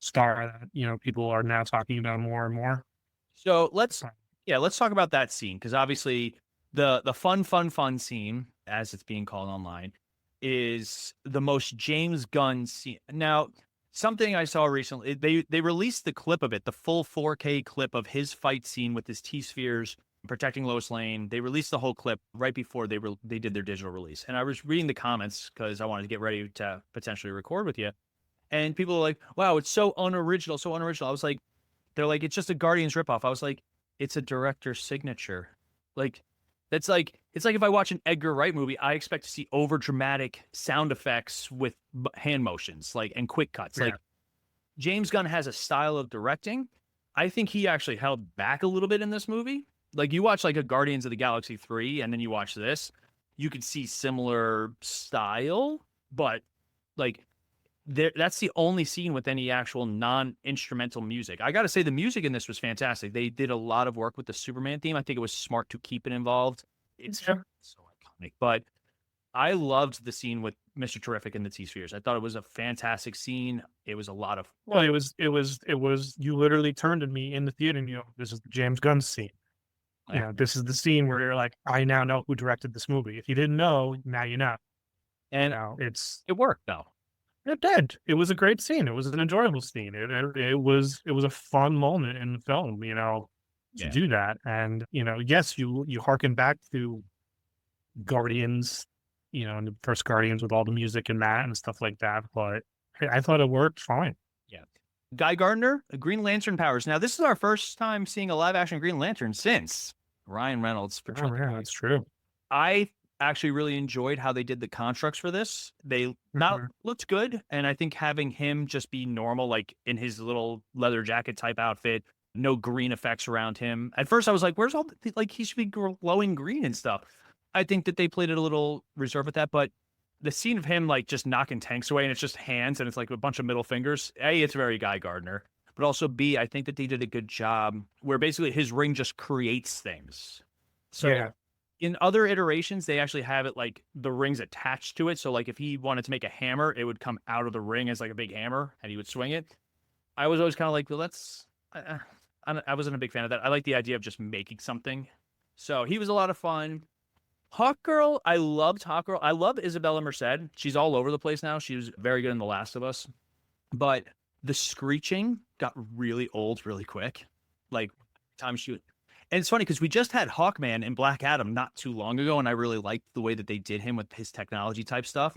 star that people are now talking about more and more. So let's talk about that scene, because obviously the fun scene, as it's being called online, is the most James Gunn scene. Now, something I saw recently, they released the clip of it, the full 4K clip of his fight scene with his T-Spheres protecting Lois Lane. They released the whole clip right before they did their digital release. And I was reading the comments because I wanted to get ready to potentially record with you. And people are like, wow, it's so unoriginal, so unoriginal. I was like, they're like, it's just a Guardians ripoff. I was like, it's a director's signature. Like, it's like if I watch an Edgar Wright movie, I expect to see over dramatic sound effects with hand motions, and quick cuts. Yeah. Like James Gunn has a style of directing. I think he actually held back a little bit in this movie. Like you watch a Guardians of the Galaxy 3 and then you watch this, you could see similar style, but that's the only scene with any actual non-instrumental music. I got to say the music in this was fantastic. They did a lot of work with the Superman theme. I think it was smart to keep it involved. It's so iconic, but I loved the scene with Mr. Terrific and the T-Spheres. I thought it was a fantastic scene. It was a lot of well, it was you literally turned to me in the theater and this is the James Gunn scene. This is the scene where you're like, I now know who directed this movie. If you didn't know, now you know. And it worked though. It did. It was a great scene. It was an enjoyable scene. It was a fun moment in the film, to do that. And yes, you harken back to Guardians, and the first Guardians with all the music and that and stuff like that. But I thought it worked fine. Yeah. Guy Gardner, Green Lantern powers. Now, this is our first time seeing a live action Green Lantern since Ryan Reynolds Oh, yeah, that's true. I actually really enjoyed how they did the constructs for this. They not looked good, and I think having him just be normal, like in his little leather jacket type outfit, no green effects around him. At first, I was like, "Where's all like he should be glowing green and stuff." I think that they played it a little reserved with that, but the scene of him like just knocking tanks away, and it's just hands, and it's like a bunch of middle fingers. A, it's very Guy Gardner, but also B, I think that they did a good job where basically his ring just creates things. So. Yeah. In other iterations, they actually have it like the ring's attached to it. So like if he wanted to make a hammer, it would come out of the ring as like a big hammer and he would swing it. I was always kind of like, well, I wasn't a big fan of that. I like the idea of just making something. So he was a lot of fun. Hawkgirl, I loved Hawkgirl. I love Isabella Merced. She's all over the place now. She was very good in The Last of Us. But the screeching got really old really quick. Like time she would. And it's funny because we just had Hawkman in Black Adam not too long ago, and I really liked the way that they did him with his technology type stuff.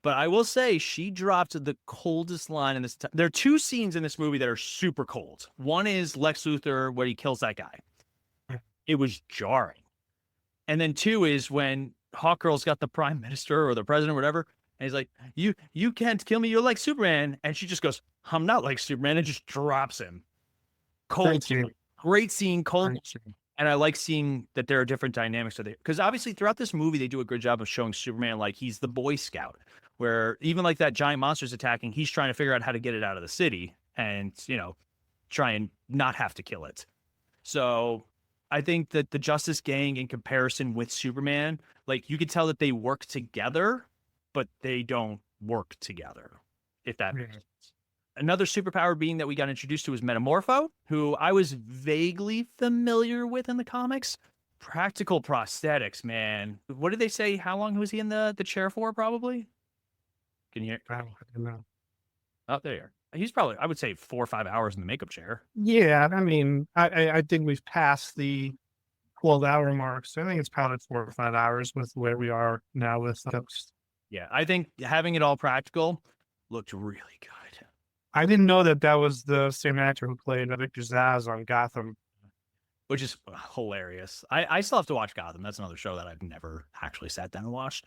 But I will say she dropped the coldest line in this. There are two scenes in this movie that are super cold. One is Lex Luthor where he kills that guy. It was jarring. And then two is when Hawkgirl's got the prime minister or the president or whatever, and he's like, you can't kill me. You're like Superman. And she just goes, I'm not like Superman, and just drops him. Cold. Great scene, cold. And I like seeing that there are different dynamics of it. Because obviously throughout this movie, they do a good job of showing Superman like he's the Boy Scout, where even like that giant monster's attacking, he's trying to figure out how to get it out of the city and, try and not have to kill it. So I think that the Justice Gang in comparison with Superman, like you could tell that they work together, but they don't work together, if that makes sense. Another superpower being that we got introduced to was Metamorpho, who I was vaguely familiar with in the comics. Practical prosthetics, man. What did they say? How long was he in the chair for, probably? Can you hear? I don't know. Oh, there you are. He's probably, I would say, 4 or 5 hours in the makeup chair. Yeah, I mean, I think we've passed the 12-hour mark, so I think it's probably 4 or 5 hours with where we are now with those. Yeah, I think having it all practical looked really good. I didn't know that was the same actor who played Victor Zsasz on Gotham. Which is hilarious. I still have to watch Gotham. That's another show that I've never actually sat down and watched.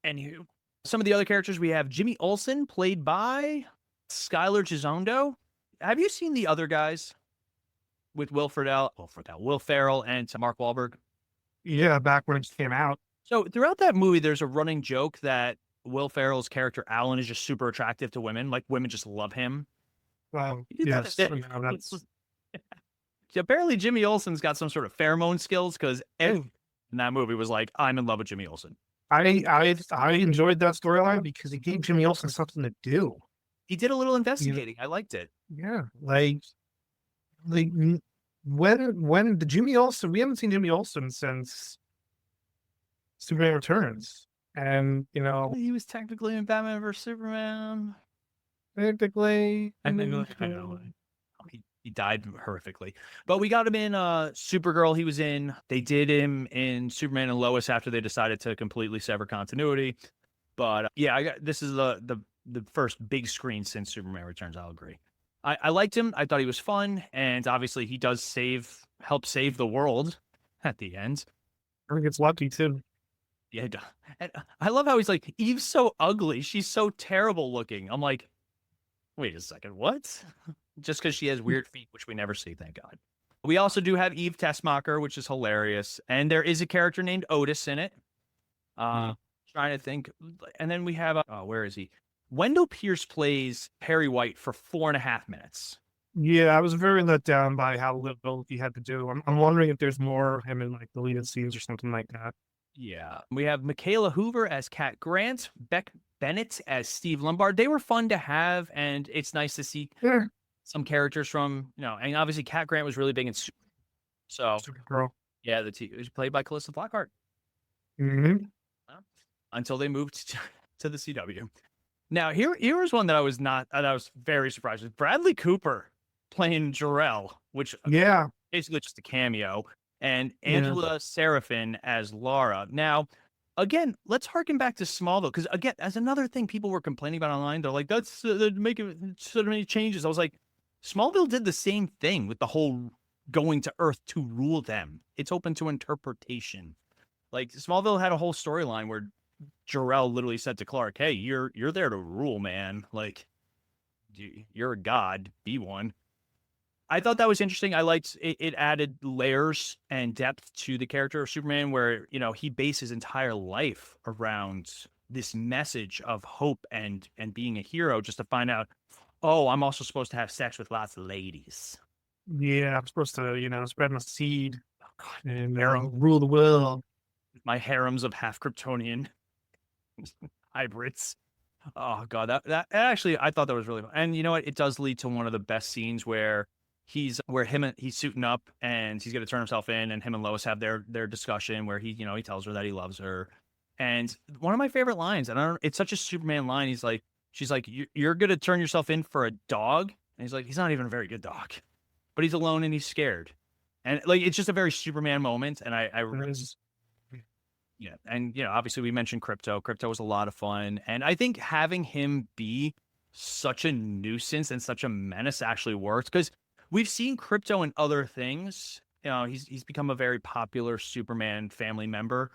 Anywho, some of the other characters, we have Jimmy Olsen, played by Skylar Gisondo. Have you seen the other guys with Will Ferrell, and Mark Wahlberg? Yeah, back when it came out. So throughout that movie, there's a running joke that Will Ferrell's character Alan is just super attractive to women. Like women just love him. Yes. Apparently Jimmy Olsen's got some sort of pheromone skills because everyone in that movie was like, I'm in love with Jimmy Olsen. I enjoyed that storyline because it gave Jimmy Olsen something to do. He did a little investigating. I liked it. Yeah. Like when the Jimmy Olsen, we haven't seen Jimmy Olsen since Superman Returns. And, he was technically in Batman vs. Superman. Technically. I know. He died horrififically. But we got him in Supergirl. He was in. They did him in Superman and Lois after they decided to completely sever continuity. But this is the first big screen since Superman Returns. I'll agree. I liked him. I thought he was fun. And obviously he does help save the world at the end. I think it's lucky too. Yeah, and I love how he's like, Eve's so ugly. She's so terrible looking. I'm like, wait a second, what? Just because she has weird feet, which we never see, thank God. We also do have Eve Tessmacher, which is hilarious. And there is a character named Otis in it. Trying to think. And then we have, where is he? Wendell Pierce plays Perry White for 4.5 minutes. Yeah, I was very let down by how little he had to do. I'm wondering if there's more of him in like deleted scenes or something like that. Yeah. We have Michaela Hoover as Kat Grant, Beck Bennett as Steve Lombard. They were fun to have, and it's nice to see some characters from, and obviously Kat Grant was really big in Supergirl. Yeah, it was played by Calista Flockhart. Mm-hmm. Until they moved to the CW. Now, here was one that I was very surprised with. Bradley Cooper playing Jor-El, which basically just a cameo. And Angela Serafin as Laura. Now, again, let's harken back to Smallville, because again, as another thing people were complaining about online, they're like, they're making so many changes. I was like, Smallville did the same thing with the whole going to Earth to rule them. It's open to interpretation. Like Smallville had a whole storyline where Jor-El literally said to Clark, "Hey, you're there to rule, man. Like, you're a god. Be one." I thought that was interesting. I liked it. It added layers and depth to the character of Superman, where he based his entire life around this message of hope and being a hero, just to find out, oh, I'm also supposed to have sex with lots of ladies. Yeah, I'm supposed to, spread my seed and rule the world. My harems of half Kryptonian hybrids. Oh god, that actually, I thought that was really fun. And you know what? It does lead to one of the best scenes where he's suiting up and he's going to turn himself in, and him and Lois have their discussion where he tells her that he loves her. And one of my favorite lines, and it's such a Superman line. She's like, "You're going to turn yourself in for a dog?" And he's like, "He's not even a very good dog, but he's alone and he's scared." And like, it's just a very Superman moment. And yeah. And, obviously we mentioned Crypto. Crypto was a lot of fun. And I think having him be such a nuisance and such a menace actually works, because we've seen Crypto in other things. He's become a very popular Superman family member.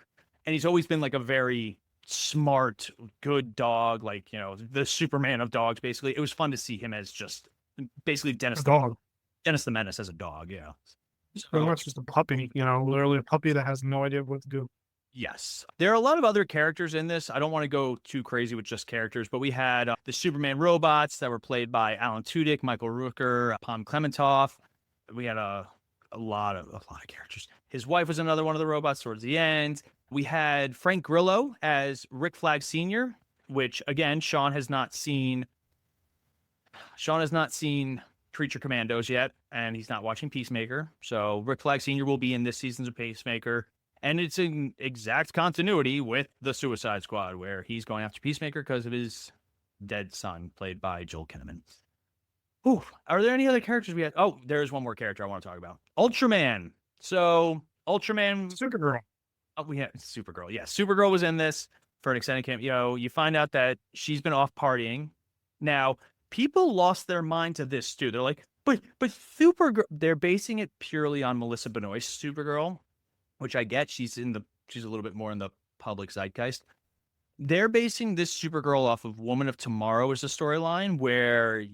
And he's always been like a very smart, good dog, like, the Superman of dogs, basically. It was fun to see him as just basically Dennis the Menace as a dog, yeah. Pretty much just a puppy, literally a puppy that has no idea what to do. Yes. There are a lot of other characters in this. I don't want to go too crazy with just characters, but we had the Superman robots that were played by Alan Tudyk, Michael Rooker, Pom Klementov. We had a lot of characters. His wife was another one of the robots towards the end. We had Frank Grillo as Rick Flag Sr., which, again, Sean has not seen Creature Commandos yet, and he's not watching Peacemaker. So Rick Flag Sr. will be in this season's of Peacemaker. And it's in exact continuity with the Suicide Squad, where he's going after Peacemaker because of his dead son, played by Joel Kinnaman. Ooh, are there any other characters we had? Oh, there's one more character I want to talk about. Ultraman. So, Ultraman. Supergirl. Oh, we had Supergirl. Yeah, Supergirl was in this for an extended cameo. You find out that she's been off partying. Now, people lost their mind to this, too. They're like, but Supergirl. They're basing it purely on Melissa Benoist's Supergirl, which I get. She's a little bit more in the public zeitgeist. They're basing this Supergirl off of Woman of Tomorrow as a storyline where,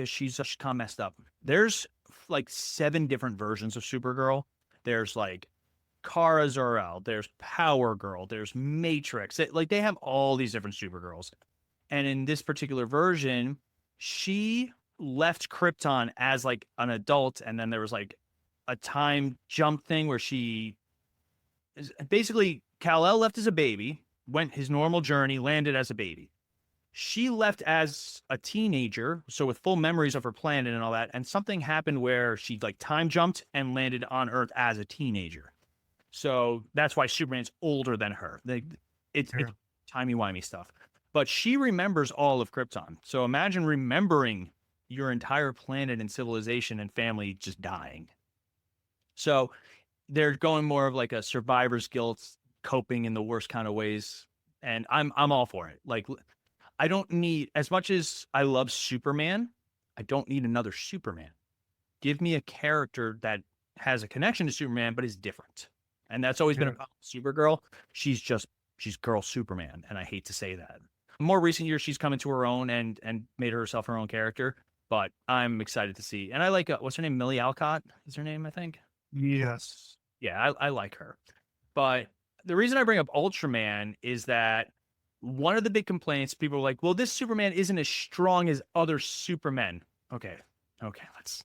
she's kind of messed up. There's like 7 different versions of Supergirl. There's like Kara Zor-El, there's Power Girl, there's Matrix. They have all these different Supergirls. And in this particular version, she left Krypton as like an adult, and then there was like a time jump thing where basically Kal-El left as a baby, went his normal journey, landed as a baby. She left as a teenager, so with full memories of her planet and all that, and something happened where she like time jumped and landed on Earth as a teenager. So that's why Superman's older than her. It's timey-wimey stuff. But she remembers all of Krypton. So imagine remembering your entire planet and civilization and family just dying. So they're going more of like a survivor's guilt, coping in the worst kind of ways. And I'm all for it. Like, I don't need, as much as I love Superman, I don't need another Superman. Give me a character that has a connection to Superman, but is different. And that's always been a problem with Supergirl. She's girl Superman. And I hate to say that. More recent years, she's come into her own and made herself her own character. But I'm excited to see. And I like, what's her name? Millie Alcott is her name, I think. Yes. Yeah, I like her. But the reason I bring up Ultraman is that one of the big complaints, people are like, well, this Superman isn't as strong as other Supermen. Okay, let's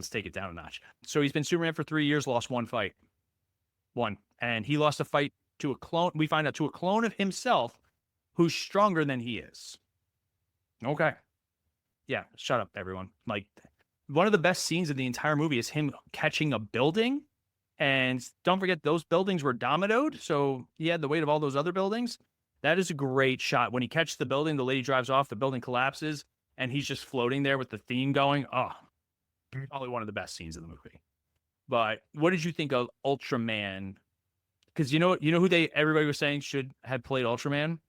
take it down a notch. So he's been Superman for 3 years, lost one fight. And he lost a fight to a clone. We find out to a clone of himself who's stronger than he is. Okay. Yeah, shut up, everyone. Like, one of the best scenes of the entire movie is him catching a building. And don't forget, those buildings were dominoed, so he had the weight of all those other buildings. That is a great shot. When he catches the building, the lady drives off, the building collapses, and he's just floating there with the theme going. Oh, probably one of the best scenes of the movie. But what did you think of Ultraman? Because you know who everybody was saying should have played Ultraman?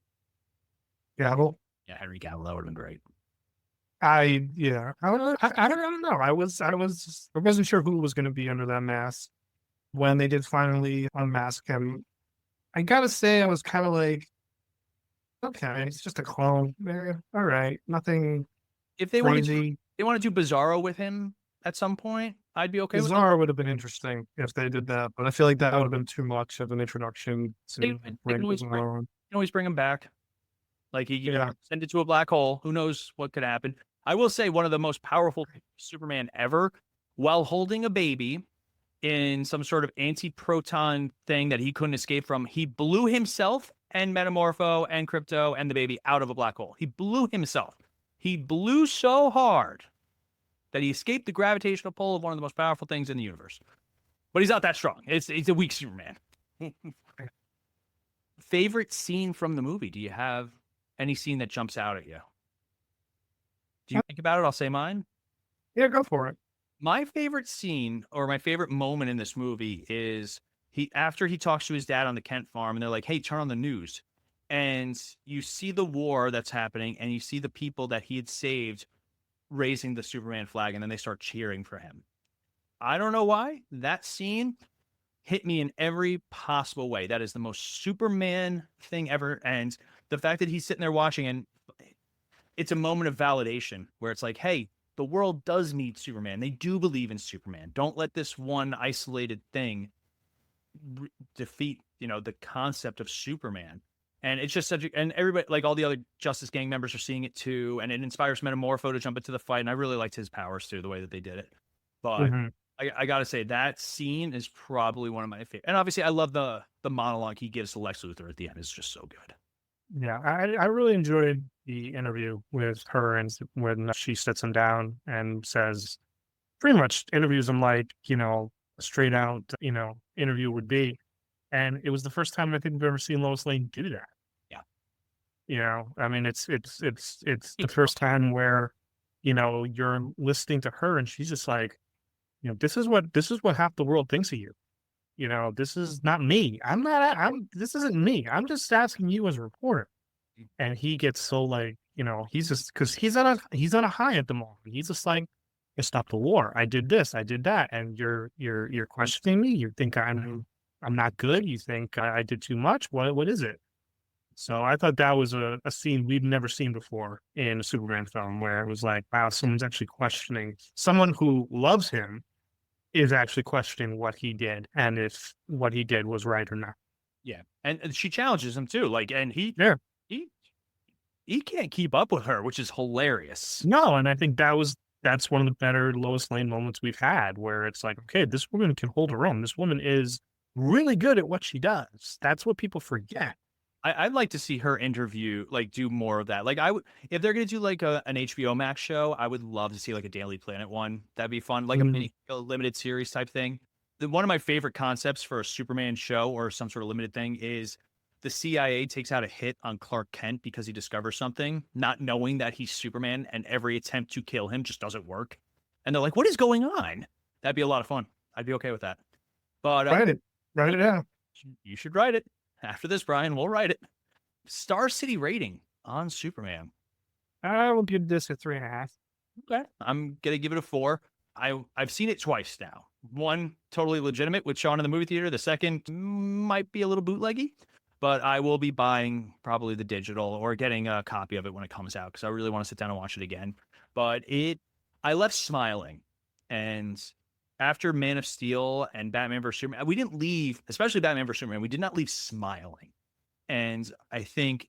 Gavel. Yeah, Henry Cavill. That would have been great. I don't know. I wasn't sure who was going to be under that mask when they did finally unmask him. I gotta say, I was kind of like, okay, it's just a clone. All right, nothing If they want to, crazy. they want to do Bizarro with him at some point, I'd be okay with that. Bizarre would have been interesting if they did that, but I feel like that would have been too much of an introduction They to can bring always Bizarro. You can always bring him back. Like he Yeah. send it to a black hole. Who knows what could happen? I will say one of the most powerful Superman ever, while holding a baby in some sort of anti-proton thing that he couldn't escape from, he blew himself and Metamorpho and Crypto and the baby out of a black hole. He blew himself. He blew so hard that he escaped the gravitational pull of one of the most powerful things in the universe. But he's not that strong. It's a weak Superman. Favorite scene from the movie? Do you have any scene that jumps out at you? Do you think about it? I'll say mine. Yeah, go for it. My favorite scene or my favorite moment in this movie is after he talks to his dad on the Kent farm and they're like, hey, turn on the news. And you see the war that's happening and you see the people that he had saved raising the Superman flag, and then they start cheering for him. I don't know why. That scene hit me in every possible way. That is the most Superman thing ever. And the fact that he's sitting there watching, and it's a moment of validation where it's like, hey, the world does need Superman. They do believe in Superman. Don't let this one isolated thing defeat, the concept of Superman. And it's just and everybody, like all the other Justice Gang members are seeing it too. And it inspires Metamorpho to jump into the fight. And I really liked his powers too, the way that they did it. But I got to say that scene is probably one of my favorite. And obviously I love the monologue he gives to Lex Luthor at the end. It's just so good. Yeah, I really enjoyed the interview with her, and when she sits him down and says, pretty much interviews him like, a straight out, interview would be. And it was the first time I think we've ever seen Lois Lane do that. Yeah. I mean, it's the first time where, you're listening to her and she's just like, this is what half the world thinks of you. This is not me. This isn't me. I'm just asking you as a reporter. And he gets so like, he's just, cause he's on a high at the moment. He's just like, I stopped the war. I did this, I did that. And you're questioning me. You think I'm not good. You think I did too much. What is it? So I thought that was a scene we've never seen before in a Superman film, where it was like, wow, someone's actually questioning, someone who loves him is actually questioning what he did and if what he did was right or not. Yeah. And she challenges him too. Like, and he can't keep up with her, which is hilarious. No. And I think that's one of the better Lois Lane moments we've had, where it's like, okay, this woman can hold her own. This woman is really good at what she does. That's what people forget. I'd like to see her interview, like do more of that. Like if they're going to do like an HBO Max show, I would love to see like a Daily Planet one. That'd be fun. Like a limited series type thing. One of my favorite concepts for a Superman show or some sort of limited thing is the CIA takes out a hit on Clark Kent because he discovers something, not knowing that he's Superman, and every attempt to kill him just doesn't work. And they're like, what is going on? That'd be a lot of fun. I'd be okay with that. But write it down. You should write it. After this, Brian, we'll write it. Star City rating on Superman. I will give this a 3.5. Okay. I'm going to give it a 4. I've seen it twice now. One, totally legitimate with Sean in the movie theater. The second might be a little bootleggy, but I will be buying probably the digital or getting a copy of it when it comes out because I really want to sit down and watch it again. But I left smiling. And after Man of Steel and Batman vs. Superman, we didn't leave, especially Batman vs. Superman, we did not leave smiling. And I think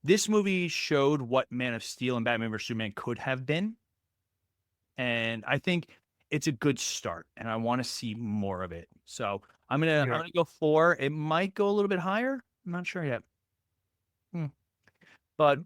this movie showed what Man of Steel and Batman vs. Superman could have been. And I think it's a good start, and I want to see more of it. So I'm gonna go 4. It might go a little bit higher. I'm not sure yet. But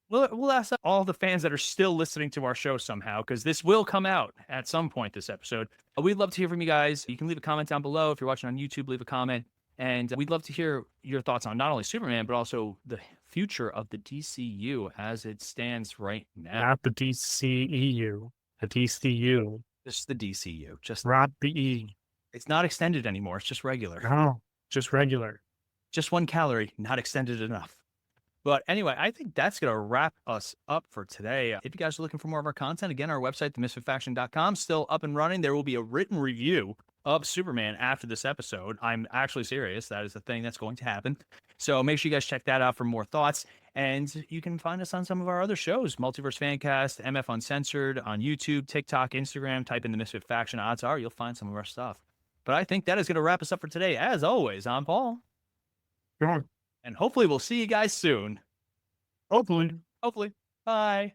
we'll ask all the fans that are still listening to our show somehow, because this will come out at some point, this episode. We'd love to hear from you guys. You can leave a comment down below. If you're watching on YouTube, leave a comment. And we'd love to hear your thoughts on not only Superman, but also the future of the DCU as it stands right now. Not the DCEU, the DCU. Just the DCU. Just not the E. It's not extended anymore. It's just regular. No, just regular. Just 1 calorie, not extended enough. But anyway, I think that's going to wrap us up for today. If you guys are looking for more of our content, again, our website, themisfitfaction.com, still up and running. There will be a written review of Superman after this episode. I'm actually serious. That is the thing that's going to happen. So make sure you guys check that out for more thoughts. And you can find us on some of our other shows, Multiverse Fancast, MF Uncensored, on YouTube, TikTok, Instagram. Type in the Misfit Faction. Odds are you'll find some of our stuff. But I think that is going to wrap us up for today. As always, I'm Paul. Sure. And hopefully we'll see you guys soon. Hopefully. Bye.